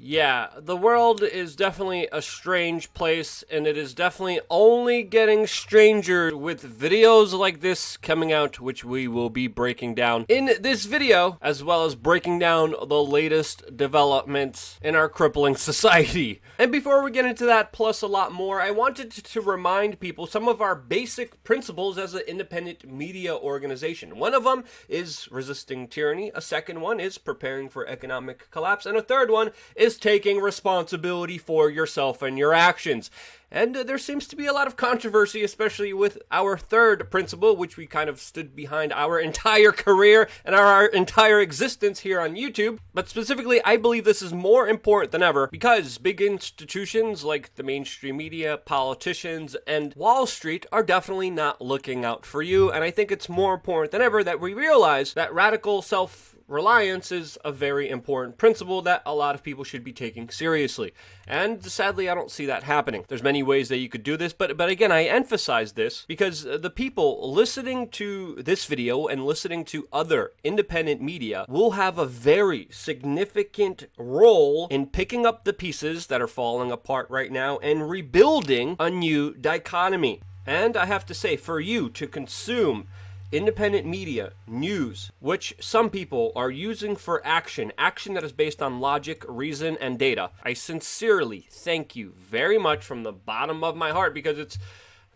Yeah, the world is definitely a strange place, and it is definitely only getting stranger with videos like this coming out, which we will be breaking down in this video, as well as breaking down the latest developments in our crippling society. And before we get into that, plus a lot more, I wanted to remind people some of our basic principles as an independent media organization. One of them is resisting tyranny, a second one is preparing for economic collapse, and a third one is taking responsibility for yourself and your actions. And there seems to be a lot of controversy, especially with our third principle, which we kind of stood behind our entire career and our entire existence here on YouTube. But specifically, I believe this is more important than ever because big institutions like the mainstream media, politicians, and Wall Street are definitely not looking out for you. And I think it's more important than ever that we realize that radical self-reliance is a very important principle that a lot of people should be taking seriously. And sadly, I don't see that happening. There's many ways that you could do this, but again, I emphasize this because the people listening to this video and listening to other independent media will have a very significant role in picking up the pieces that are falling apart right now and rebuilding a new dichotomy. And I have to say, for you to consume independent media, news, which some people are using for action that is based on logic, reason, and data, I sincerely thank you very much from the bottom of my heart because it's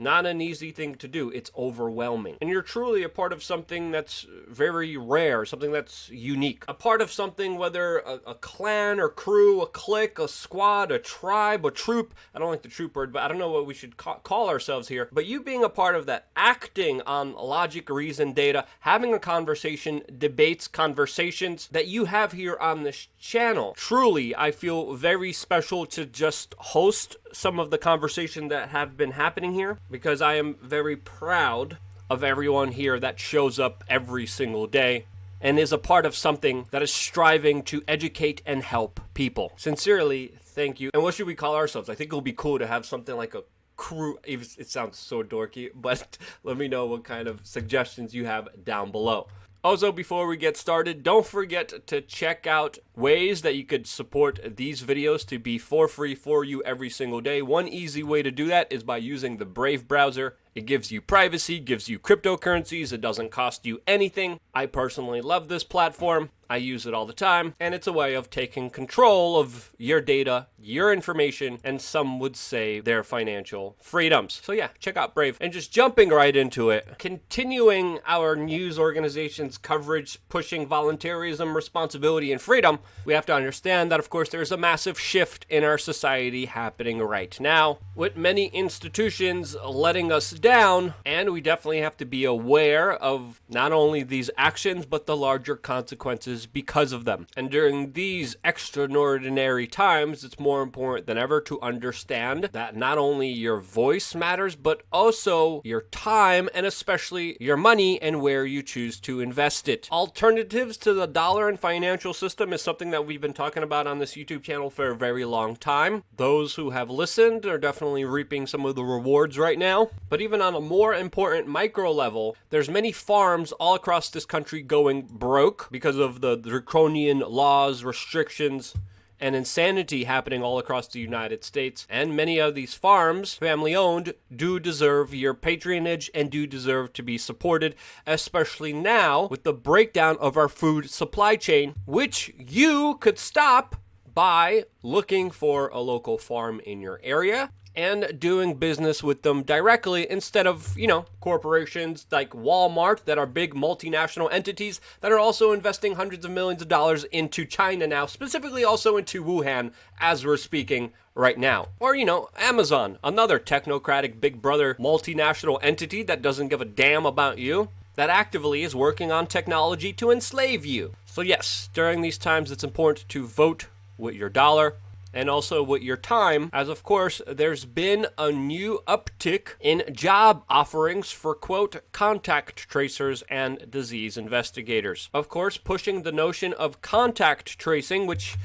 not an easy thing to do. It's overwhelming. And you're truly a part of something that's very rare, something that's unique. A part of something, whether a clan or crew, a clique, a squad, a tribe, a troop. I don't like the troop word, but I don't know what we should call ourselves here. But you being a part of that, acting on logic, reason, data, having a conversation, debates, conversations that you have here on this channel. Truly, I feel very special to just host some of the conversation that have been happening here because I am very proud of everyone here that shows up every single day and is a part of something that is striving to educate and help people. Sincerely, thank you. And what should we call ourselves? I think it will be cool to have something like a crew. It sounds so dorky, but let me know what kind of suggestions you have down below. Also, before we get started, don't forget to check out ways that you could support these videos to be for free for you every single day. One easy way to do that is by using the Brave browser. It gives you privacy, gives you cryptocurrencies, it doesn't cost you anything. I personally love this platform. I use it all the time, and it's a way of taking control of your data, your information, and some would say their financial freedoms. So yeah, check out Brave. And just jumping right into it, continuing our news organization's coverage, pushing voluntarism, responsibility, and freedom, we have to understand that, of course, there's a massive shift in our society happening right now, with many institutions letting us down, and we definitely have to be aware of not only these actions, but the larger consequences because of them. And during these extraordinary times, it's more important than ever to understand that not only your voice matters, but also your time and especially your money and where you choose to invest it. Alternatives to the dollar and financial system is something that we've been talking about on this YouTube channel for a very long time. Those who have listened are definitely reaping some of the rewards right now. But even on a more important micro level, there's many farms all across this country going broke because of the draconian laws, restrictions, and insanity happening all across the United States. And many of these farms, family owned, do deserve your patronage and do deserve to be supported, especially now with the breakdown of our food supply chain, which you could stop by looking for a local farm in your area and doing business with them directly instead of, corporations like Walmart that are big multinational entities that are also investing hundreds of millions of dollars into China now, specifically also into Wuhan as we're speaking right now. Or, Amazon, another technocratic big brother multinational entity that doesn't give a damn about you, that actively is working on technology to enslave you. So yes, during these times it's important to vote with your dollar and also with your time, as of course there's been a new uptick in job offerings for, quote, contact tracers and disease investigators. Of course, pushing the notion of contact tracing, which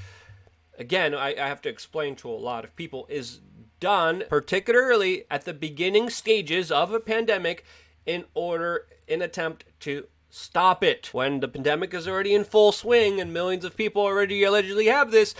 again I have to explain to a lot of people, is done particularly at the beginning stages of a pandemic in attempt to stop it. When the pandemic is already in full swing and millions of people already allegedly have this,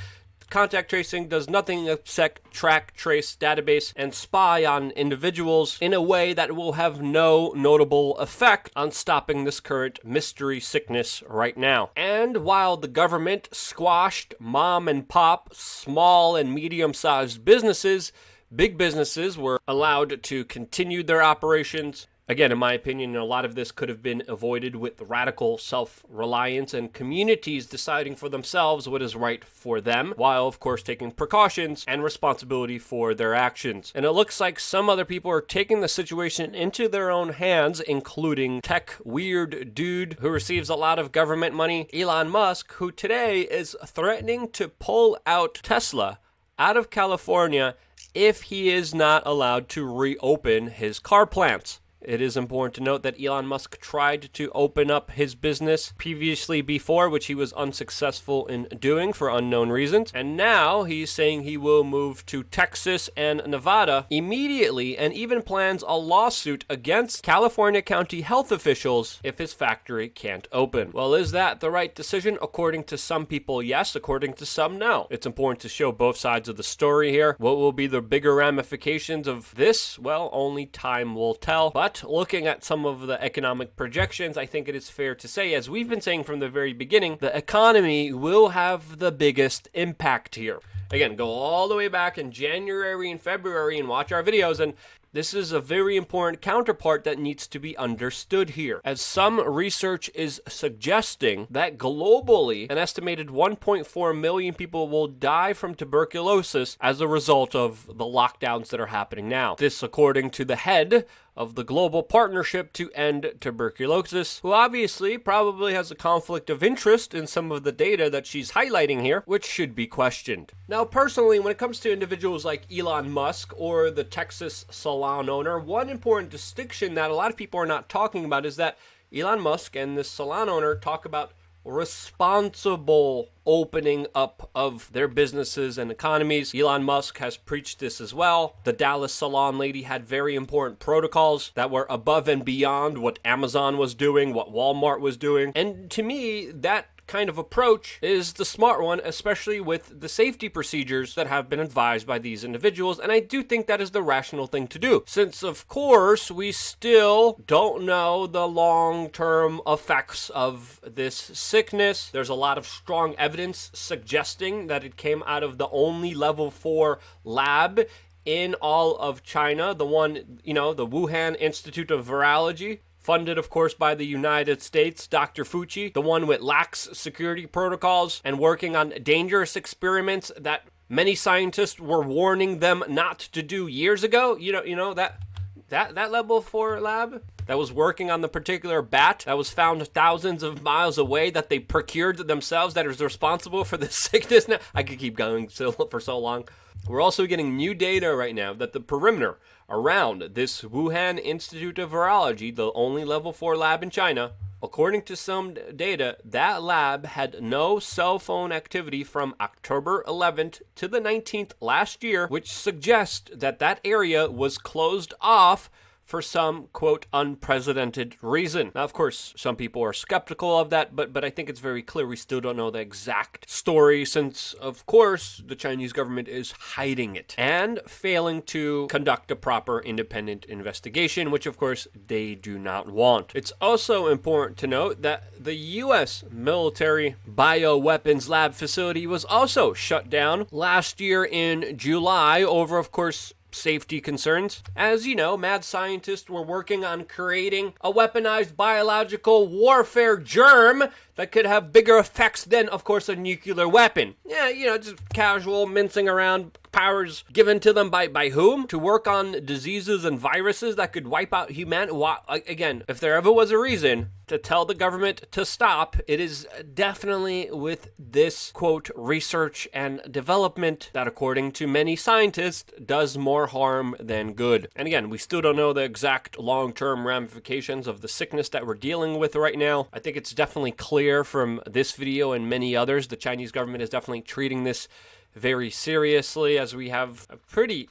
contact tracing does nothing except track, trace, database, and spy on individuals in a way that will have no notable effect on stopping this current mystery sickness right now. And while the government squashed mom and pop, small and medium-sized businesses, big businesses were allowed to continue their operations. Again, in my opinion, a lot of this could have been avoided with radical self-reliance and communities deciding for themselves what is right for them, while, of course, taking precautions and responsibility for their actions. And it looks like some other people are taking the situation into their own hands, including tech weird dude who receives a lot of government money, Elon Musk, who today is threatening to pull out Tesla out of California if he is not allowed to reopen his car plants. It is important to note that Elon Musk tried to open up his business previously before, which he was unsuccessful in doing for unknown reasons. And now he's saying he will move to Texas and Nevada immediately, and even plans a lawsuit against California county health officials if his factory can't open. Well, is that the right decision? According to some people, yes. According to some, no. It's important to show both sides of the story here. What will be the bigger ramifications of this? Well, only time will tell. But looking at some of the economic projections, I think it is fair to say, as we've been saying from the very beginning, the economy will have the biggest impact here. Again, go all the way back in January and February and watch our videos, and this is a very important counterpart that needs to be understood here, as some research is suggesting that globally, an estimated 1.4 million people will die from tuberculosis as a result of the lockdowns that are happening now. This according to the head of the Global Partnership to End Tuberculosis, who obviously probably has a conflict of interest in some of the data that she's highlighting here, which should be questioned. Now, personally, when it comes to individuals like Elon Musk or the Texas salon owner, one important distinction that a lot of people are not talking about is that Elon Musk and this salon owner talk about responsible opening up of their businesses and economies. Elon Musk has preached this as well. The Dallas salon lady had very important protocols that were above and beyond what Amazon was doing, what Walmart was doing. And to me, that kind of approach is the smart one, especially with the safety procedures that have been advised by these individuals, and I do think that is the rational thing to do, since of course we still don't know the long-term effects of this sickness. There's a lot of strong evidence suggesting that it came out of the only level 4 lab in all of China, the one, the Wuhan Institute of Virology, funded, of course, by the United States, Dr. Fauci, the one with lax security protocols and working on dangerous experiments that many scientists were warning them not to do years ago. That level 4 lab that was working on the particular bat that was found thousands of miles away that they procured themselves, that is responsible for this sickness. Now, I could keep going for so long. We're also getting new data right now that the perimeter around this Wuhan Institute of Virology, the only level 4 lab in China, according to some data, that lab had no cell phone activity from October 11th to the 19th last year, which suggests that that area was closed off for some, quote, unprecedented reason. Now, of course, some people are skeptical of that, but I think it's very clear we still don't know the exact story since, of course, the Chinese government is hiding it and failing to conduct a proper independent investigation, which, of course, they do not want. It's also important to note that the U.S. military bioweapons lab facility was also shut down last year in July over, of course, safety concerns. As you know, mad scientists were working on creating a weaponized biological warfare germ that could have bigger effects than, of course, a nuclear weapon. Yeah, just casual mincing around, powers given to them by whom? To work on diseases and viruses that could wipe out humanity. Again, if there ever was a reason to tell the government to stop, it is definitely with this, quote, research and development that, according to many scientists, does more harm than good. And again, we still don't know the exact long-term ramifications of the sickness that we're dealing with right now. I think it's definitely clear from this video and many others, the Chinese government is definitely treating this very seriously, as we have a pretty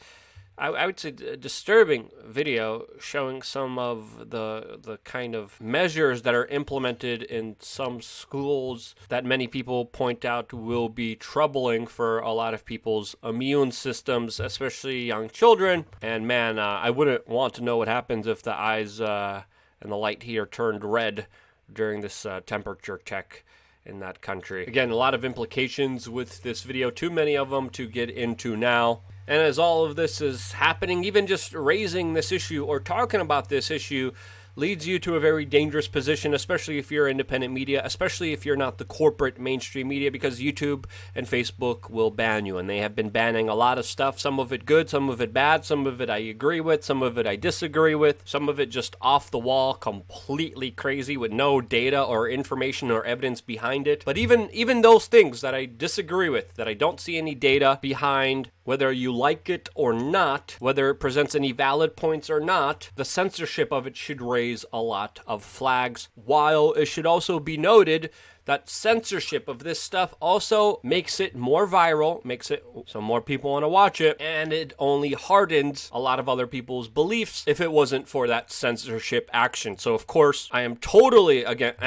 I would say a disturbing video showing some of the kind of measures that are implemented in some schools that many people point out will be troubling for a lot of people's immune systems, especially young children. And man, I wouldn't want to know what happens if the eyes and the light here turned red during this temperature check in that country. Again, a lot of implications with this video, too many of them to get into now. And as all of this is happening, even just raising this issue or talking about this issue leads you to a very dangerous position, especially if you're independent media, especially if you're not the corporate mainstream media, because YouTube and Facebook will ban you. And they have been banning a lot of stuff, some of it good, some of it bad, some of it I agree with, some of it I disagree with, some of it just off the wall, completely crazy with no data or information or evidence behind it. But even those things that I disagree with, that I don't see any data behind, whether you like it or not, whether it presents any valid points or not, the censorship of it should raise a lot of flags. While it should also be noted that censorship of this stuff also makes it more viral, makes it so more people want to watch it, and it only hardens a lot of other people's beliefs if it wasn't for that censorship action. So of course, I am totally against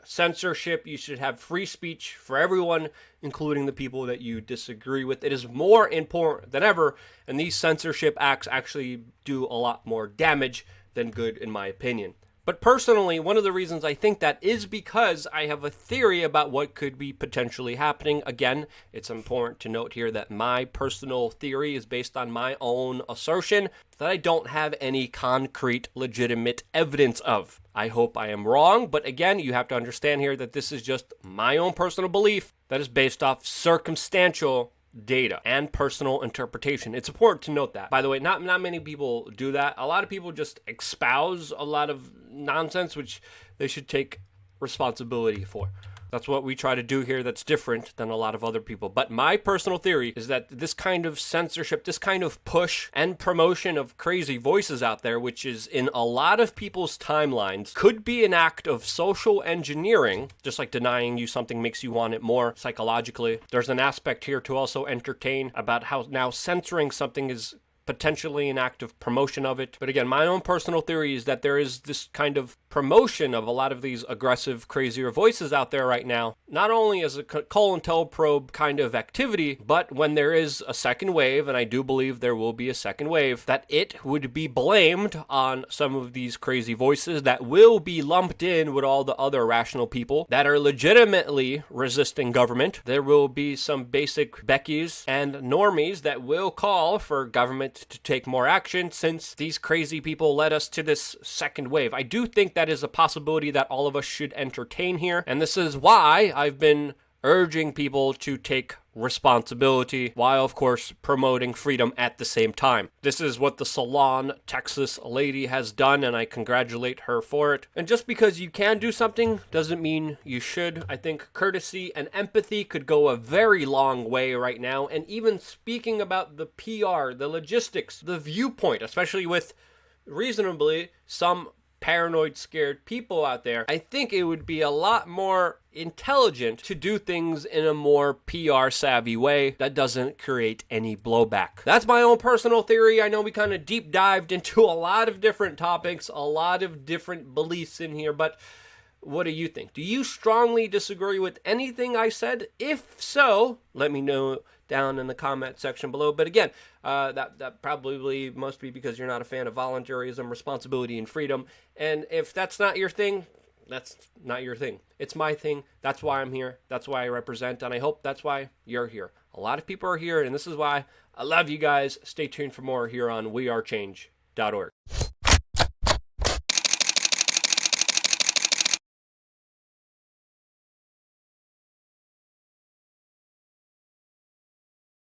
censorship. You should have free speech for everyone, including the people that you disagree with. It is more important than ever, and these censorship acts actually do a lot more damage than good, in my opinion. But personally, one of the reasons I think that is because I have a theory about what could be potentially happening. Again, it's important to note here that my personal theory is based on my own assertion that I don't have any concrete, legitimate evidence of. I hope I am wrong, but again, you have to understand here that this is just my own personal belief that is based off circumstantial data and personal interpretation. It's important to note that. By the way, not many people do that. A lot of people just espouse a lot of nonsense, which they should take responsibility for. That's what we try to do here that's different than a lot of other people. But my personal theory is that this kind of censorship, this kind of push and promotion of crazy voices out there, which is in a lot of people's timelines, could be an act of social engineering, just like denying you something makes you want it more psychologically. There's an aspect here to also entertain about how now censoring something is potentially an act of promotion of it. But again, my own personal theory is that there is this kind of promotion of a lot of these aggressive, crazier voices out there right now, not only as a COINTELPRO kind of activity, but when there is a second wave, and I do believe there will be a second wave, that it would be blamed on some of these crazy voices that will be lumped in with all the other rational people that are legitimately resisting government. There will be some basic Beckies and normies that will call for government to take more action since these crazy people led us to this second wave. I do think that is a possibility that all of us should entertain here, and this is why I've been urging people to take responsibility while, of course, promoting freedom at the same time. This is what the Salon, Texas lady has done, and I congratulate her for it. And just because you can do something doesn't mean you should. I think courtesy and empathy could go a very long way right now, and even speaking about the PR, the logistics, the viewpoint, especially with reasonably some paranoid, scared people out there, I think it would be a lot more intelligent to do things in a more PR savvy way that doesn't create any blowback. That's my own personal theory. I know we kind of deep dived into a lot of different topics, a lot of different beliefs in here, but what do you think? Do you strongly disagree with anything I said? If so, let me know down in the comment section below. But again, that probably must be because you're not a fan of voluntarism, responsibility, and freedom. And if that's not your thing, that's not your thing. It's my thing. That's why I'm here. That's why I represent. And I hope that's why you're here. A lot of people are here, and this is why I love you guys. Stay tuned for more here on wearechange.org.